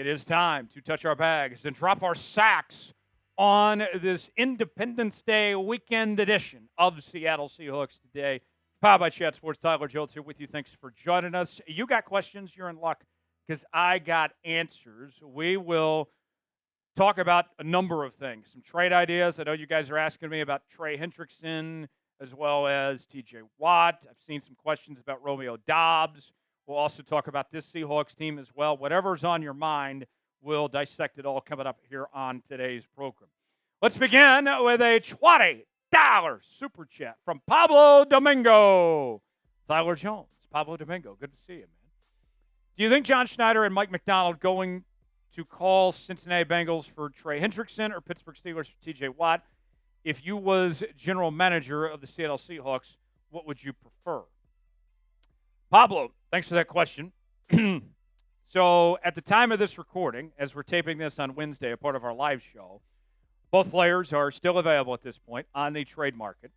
It is time to touch our bags and drop our sacks on this Independence Day weekend edition of Seattle Seahawks Today. Powered by Chat Sports. Tyler Jones here with you. Thanks for joining us. You got questions, you're in luck because I got answers. We will talk about a number of things. Some trade ideas. I know you guys are asking me about Trey Hendrickson as well as TJ Watt. I've seen some questions about Romeo Doubs. We'll also talk about this Seahawks team as well. Whatever's on your mind, we'll dissect it all coming up here on today's program. Let's begin with a $20 super chat from Pablo Domingo. Tyler Jones, Pablo Domingo, good to see you, man. Do you think John Schneider and Mike McDonald going to call Cincinnati Bengals for Trey Hendrickson or Pittsburgh Steelers for TJ Watt? If you was general manager of the Seattle Seahawks, what would you prefer? Pablo, thanks for that question. So at the time of this recording, as we're taping this on Wednesday, a part of our live show, both players are still available at this point on the trade market.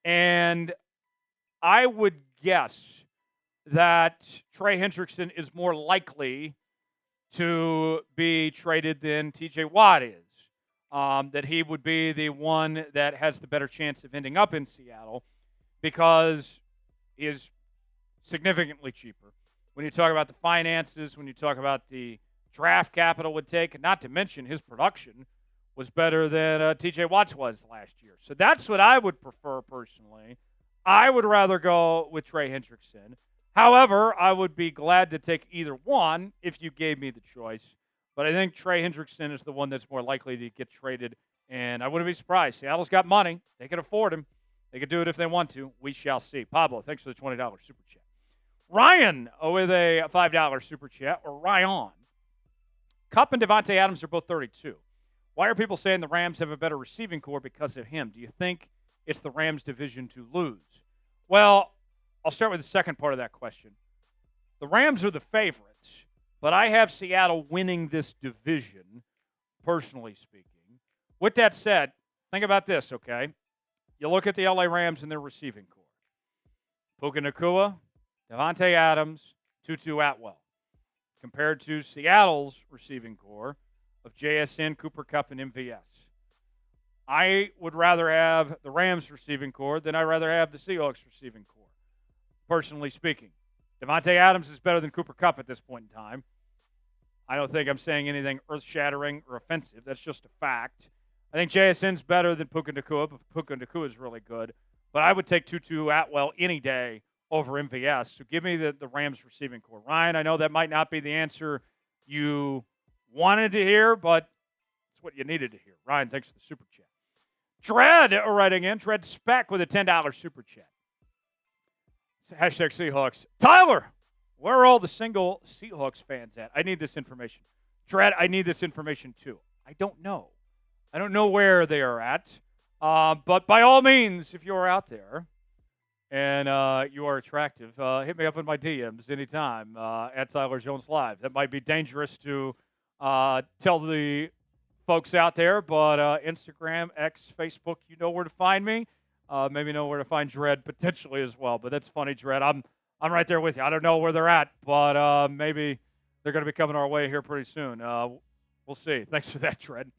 And I would guess that Trey Hendrickson is more likely to be traded than TJ Watt is. That he would be the one that has the better chance of ending up in Seattle because he is significantly cheaper. When you talk about the finances, when you talk about the draft capital would take, and not to mention his production was better than TJ Watt's was last year. So that's what I would prefer personally. I would rather go with Trey Hendrickson. However, I would be glad to take either one if you gave me the choice. But I think Trey Hendrickson is the one that's more likely to get traded, and I wouldn't be surprised. Seattle's got money. They can afford him. They can do it if they want to. We shall see. Pablo, thanks for the $20 super chat. Ryan with a $5 super chat, or Ryan. Kupp and Devontae Adams are both 32. Why are people saying the Rams have a better receiving core because of him? Do you think it's the Rams' division to lose? Well, I'll start with the second part of that question. The Rams are the favorites, but I have Seattle winning this division, personally speaking. With that said, think about this, okay? You look at the LA Rams and their receiving core. Puka Nacua, Devontae Adams, Tutu Atwell. Compared to Seattle's receiving core of JSN, Cooper Kupp, and MVS. I would rather have the Rams receiving core than I'd rather have the Seahawks receiving core, personally speaking. Devontae Adams is better than Cooper Kupp at this point in time. I don't think I'm saying anything earth-shattering or offensive. That's just a fact. I think JSN's better than Puka Nacua, but Puka Nacua is really good. But I would take Tutu Atwell any day over MVS. So give me the Rams receiving core. Ryan, I know that might not be the answer you wanted to hear, but it's what you needed to hear. Ryan, thanks for the super chat. Dread writing in. Dread Speck with a $10 super chat. Hashtag Seahawks. Tyler, where are all the single Seahawks fans at? I need this information. Dread, I need this information too. I don't know. I don't know where they are at. But by all means, if you are out there and you are attractive, hit me up in my DMs anytime at Tyler Jones Live. That might be dangerous to tell the folks out there, but Instagram, X, Facebook, you know where to find me. Maybe know where to find Dread potentially as well. But that's funny, Dread. I'm right there with you. I don't know where they're at, but maybe they're going to be coming our way here pretty soon. We'll see. Thanks for that, Dread.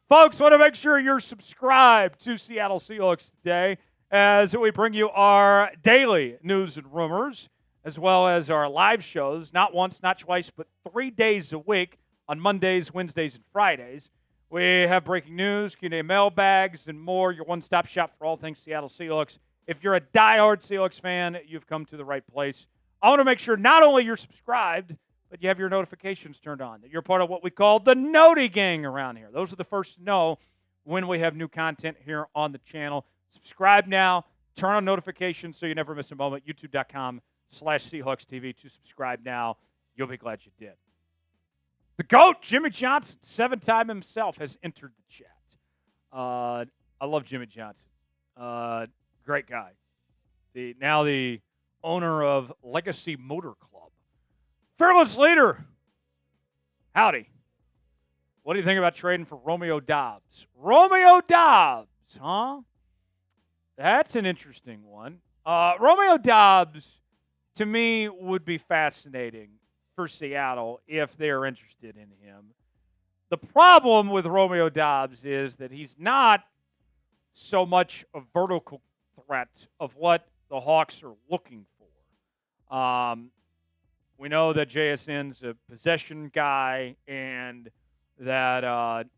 Folks, want to make sure you're subscribed to Seattle Seahawks Today as we bring you our daily news and rumors, as well as our live shows, not once, not twice, but 3 days a week on Mondays, Wednesdays, and Fridays. We have breaking news, Q&A mailbags, and more, your one-stop shop for all things Seattle Seahawks. If you're a diehard Seahawks fan, you've come to the right place. I want to make sure not only you're subscribed, but you have your notifications turned on, that you're part of what we call the Noti Gang around here. Those are the first to know when we have new content here on the channel. Subscribe now. Turn on notifications so you never miss a moment. YouTube.com/Seahawks TV to subscribe now. You'll be glad you did. The GOAT, Jimmy Johnson, 7-time himself, has entered the chat. I love Jimmy Johnson. Great guy. Now the owner of Legacy Motor Club. Fearless leader. Howdy. What do you think about trading for Romeo Doubs? Romeo Doubs, huh? That's an interesting one. Romeo Doubs, to me, would be fascinating for Seattle if they're interested in him. The problem with Romeo Doubs is that he's not so much a vertical threat of what the Hawks are looking for. We know that JSN's a possession guy, and that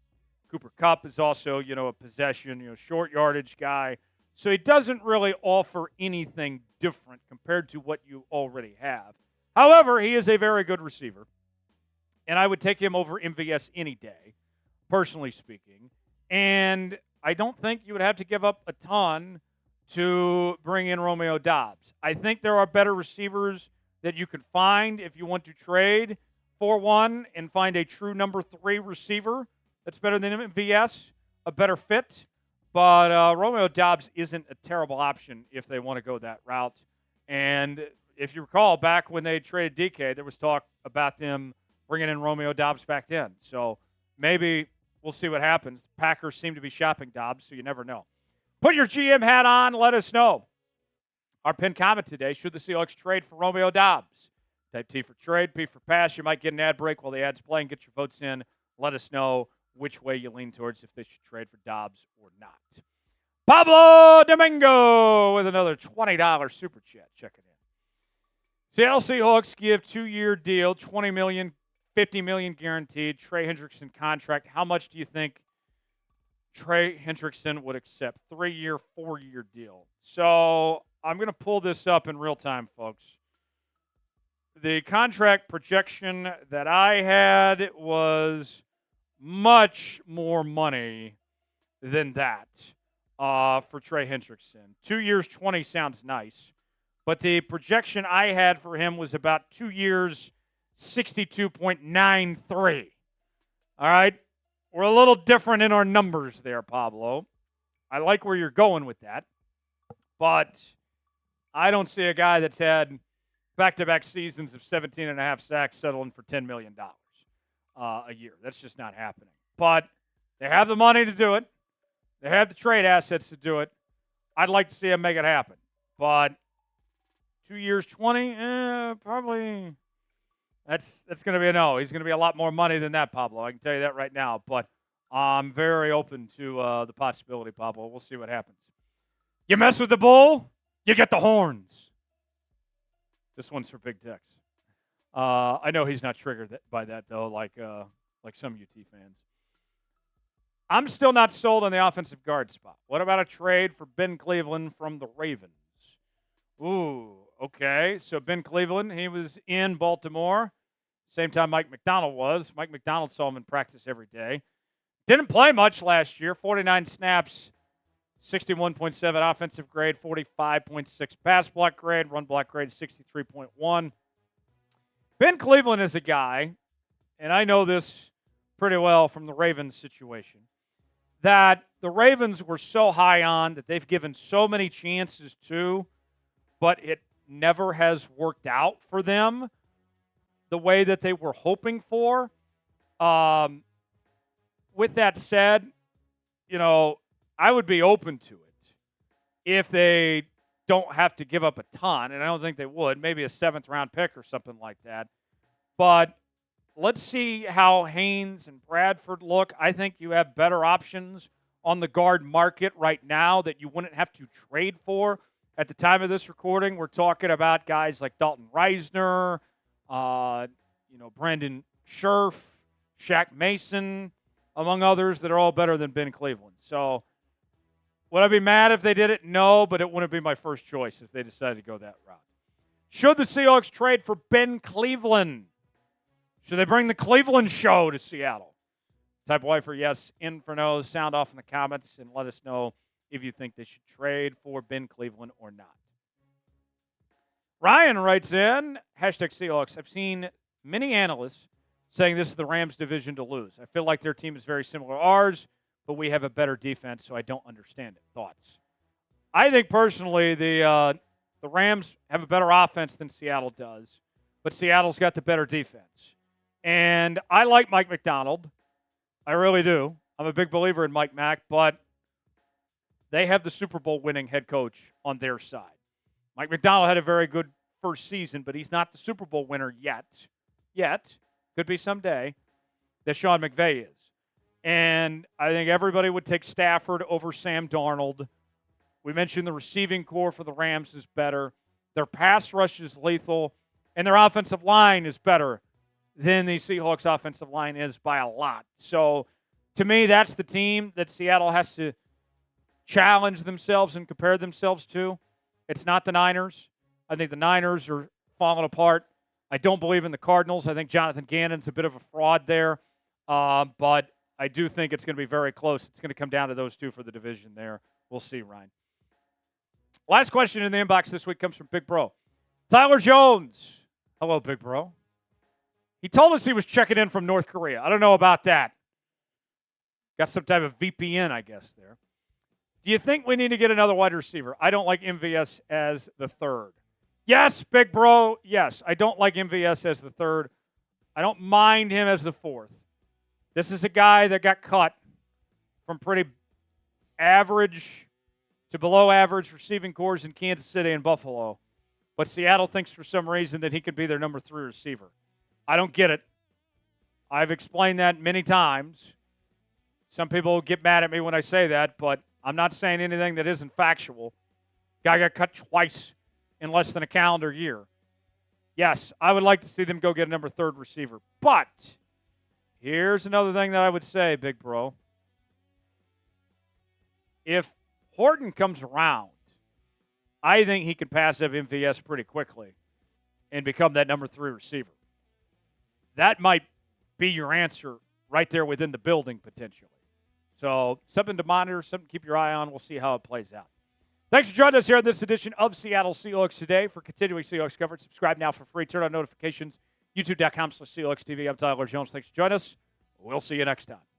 Cooper Kupp is also, a possession, short yardage guy. So he doesn't really offer anything different compared to what you already have. However, he is a very good receiver, and I would take him over MVS any day, personally speaking. And I don't think you would have to give up a ton to bring in Romeo Doubs. I think there are better receivers that you could find if you want to trade for one and find a true number 3 receiver that's better than MVS, a better fit. But Romeo Doubs isn't a terrible option if they want to go that route. And if you recall, back when they traded DK, there was talk about them bringing in Romeo Doubs back then. So maybe we'll see what happens. The Packers seem to be shopping Doubs, so you never know. Put your GM hat on. Let us know. Our pinned comment today, should the Seahawks trade for Romeo Doubs? Type T for trade, P for pass. You might get an ad break while the ad's playing. Get your votes in. Let us know which way you lean towards, if they should trade for Doubs or not. Pablo Domingo with another $20 super chat. Check it in. Seattle Seahawks give 2-year deal, $20 million, $50 million guaranteed. Trey Hendrickson contract. How much do you think Trey Hendrickson would accept? 3-year, 4-year deal. So I'm going to pull this up in real time, folks. The contract projection that I had was much more money than that for Trey Hendrickson. 2 years, 20 sounds nice. But the projection I had for him was about 2 years, 62.93. All right? We're a little different in our numbers there, Pablo. I like where you're going with that. But I don't see a guy that's had back-to-back seasons of 17.5 sacks settling for $10 million a year. That's just not happening. But they have the money to do it. They have the trade assets to do it. I'd like to see him make it happen. But 2 years, 20, probably that's going to be a no. He's going to be a lot more money than that, Pablo. I can tell you that right now. But I'm very open to the possibility, Pablo. We'll see what happens. You mess with the bull, you get the horns. This one's for Big Tex. I know he's not triggered by that, though, like some UT fans. I'm still not sold on the offensive guard spot. What about a trade for Ben Cleveland from the Ravens? Ooh, okay. So Ben Cleveland, he was in Baltimore, same time Mike McDonald was. Mike McDonald saw him in practice every day. Didn't play much last year, 49 snaps, 61.7 offensive grade, 45.6 pass block grade, run block grade 63.1. Ben Cleveland is a guy, and I know this pretty well from the Ravens situation, that the Ravens were so high on, that they've given so many chances to, but it never has worked out for them the way that they were hoping for. With that said, I would be open to it if they don't have to give up a ton, and I don't think they would. Maybe a 7th-round pick or something like that. But let's see how Haynes and Bradford look. I think you have better options on the guard market right now that you wouldn't have to trade for. At the time of this recording, we're talking about guys like Dalton Reisner, Brandon Scherf, Shaq Mason, among others that are all better than Ben Cleveland. So would I be mad if they did it? No, but it wouldn't be my first choice if they decided to go that route. Should the Seahawks trade for Ben Cleveland? Should they bring the Cleveland show to Seattle? Type Y for yes, in for no. Sound off in the comments and let us know if you think they should trade for Ben Cleveland or not. Ryan writes in, #Seahawks. I've seen many analysts saying this is the Rams' division to lose. I feel like their team is very similar to ours, but we have a better defense, so I don't understand it. Thoughts? I think personally the Rams have a better offense than Seattle does, but Seattle's got the better defense. And I like Mike McDonald. I really do. I'm a big believer in Mike Mack, but they have the Super Bowl winning head coach on their side. Mike McDonald had a very good first season, but he's not the Super Bowl winner yet. yet, could be someday, that Sean McVay is. And I think everybody would take Stafford over Sam Darnold. We mentioned the receiving core for the Rams is better. Their pass rush is lethal, and their offensive line is better than the Seahawks offensive line is by a lot. So, to me, that's the team that Seattle has to challenge themselves and compare themselves to. It's not the Niners. I think the Niners are falling apart. I don't believe in the Cardinals. I think Jonathan Gannon's a bit of a fraud there. But I do think it's going to be very close. It's going to come down to those two for the division there. We'll see, Ryan. Last question in the inbox this week comes from Big Bro. Tyler Jones. Hello, Big Bro. He told us he was checking in from North Korea. I don't know about that. Got some type of VPN, I guess, there. Do you think we need to get another wide receiver? I don't like MVS as the third. Yes, Big Bro. Yes, I don't like MVS as the third. I don't mind him as the fourth. This is a guy that got cut from pretty average to below average receiving cores in Kansas City and Buffalo. But Seattle thinks for some reason that he could be their number 3 receiver. I don't get it. I've explained that many times. Some people get mad at me when I say that, but I'm not saying anything that isn't factual. Guy got cut twice in less than a calendar year. Yes, I would like to see them go get a number 3 receiver. But here's another thing that I would say, Big Bro. If Horton comes around, I think he could pass up MVS pretty quickly and become that number 3 receiver. That might be your answer right there within the building potentially. So something to monitor, something to keep your eye on. We'll see how it plays out. Thanks for joining us here on this edition of Seattle Seahawks Today. For continuing Seahawks coverage, subscribe now for free. Turn on notifications. YouTube.com/SeahawksTV. I'm Tyler Jones. Thanks for joining us. We'll see you next time.